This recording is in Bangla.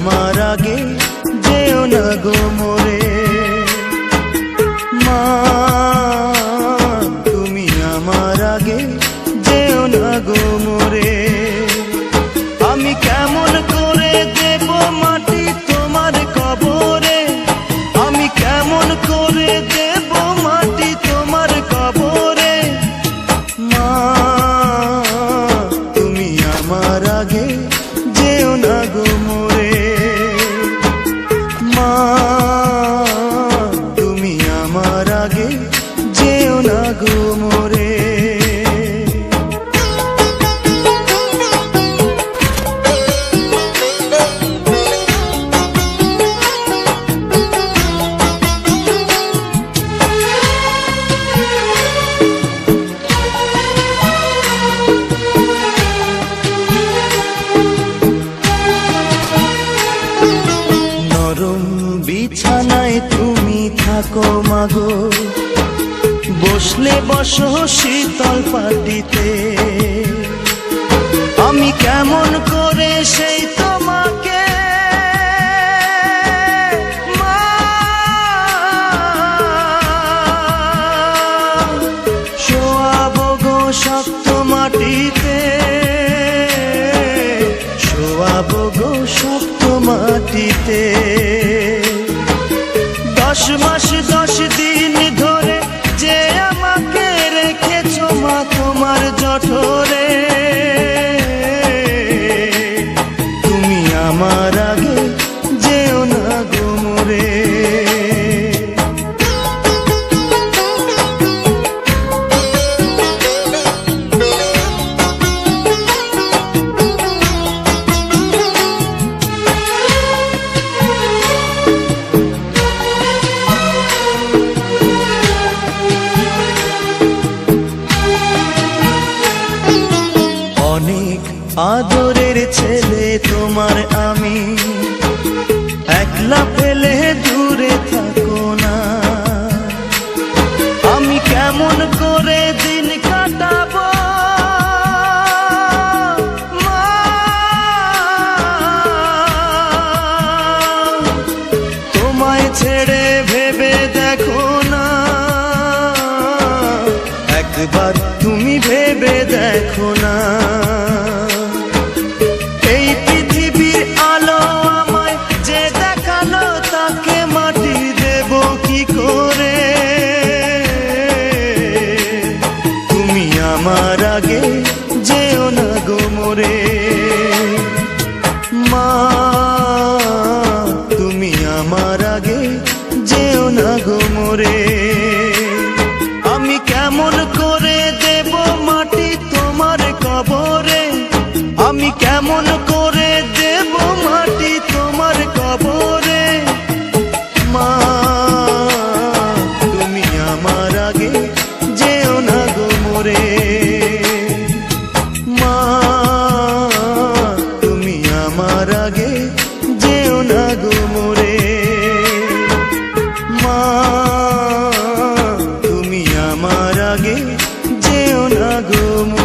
আমার আগে যেও না গো মোরে। মা তুমি আমার আগে যেও না গো মোরে। আমি কেমন করে দেব মাটি তোমার কবরে, আমি কেমন করে দেব মাটি তোমার কবরে। মা তুমি আমার আগে যেও না গো মোরে। মা তুমি আমার আগে যেও না গো মোরে। বিছানায় তুমি থাকো মাগো, বসলে বসো শীতল পাটিতে। আমি কেমন করে সেই তোমাকে শোয়াবো গো শক্ত মাটিতে, শোয়াবো গো শক্ত মাটিতে। 10 মাস 10 দিন ধরে যে আমাকে রেখেছো মা তোমার জঠরে। তুমি আমার আগে যেও না গো মোরে। অনেক আদরের ছেলে তোমার আমি, একলা ফেলে দূরে থাকো না। আমি কেমন করে দিন কাটাবো মা, তোমায় ছেড়ে ভেবে দেখো না একবার, তুমি ভেবে দেখো না। এই পৃথিবীর আলো আমায় যে দেখালো তাকে মাটি দেব কি করে। তুমি আমার আগে যেও না গো মোরে। মা তুমি আমার আগে যেও না গো মোরে। আমি কেমন করে দেব মাটি তোমার কবরে, আমি কেমন করে দেব মাটি তোমার কবরে। মা তুমি আমার আগে যেও না গো মোরে। মা তুমি আমার আগে যেও না গো মোরে। মা তুমি আমার আগে যেও না গো মোরে।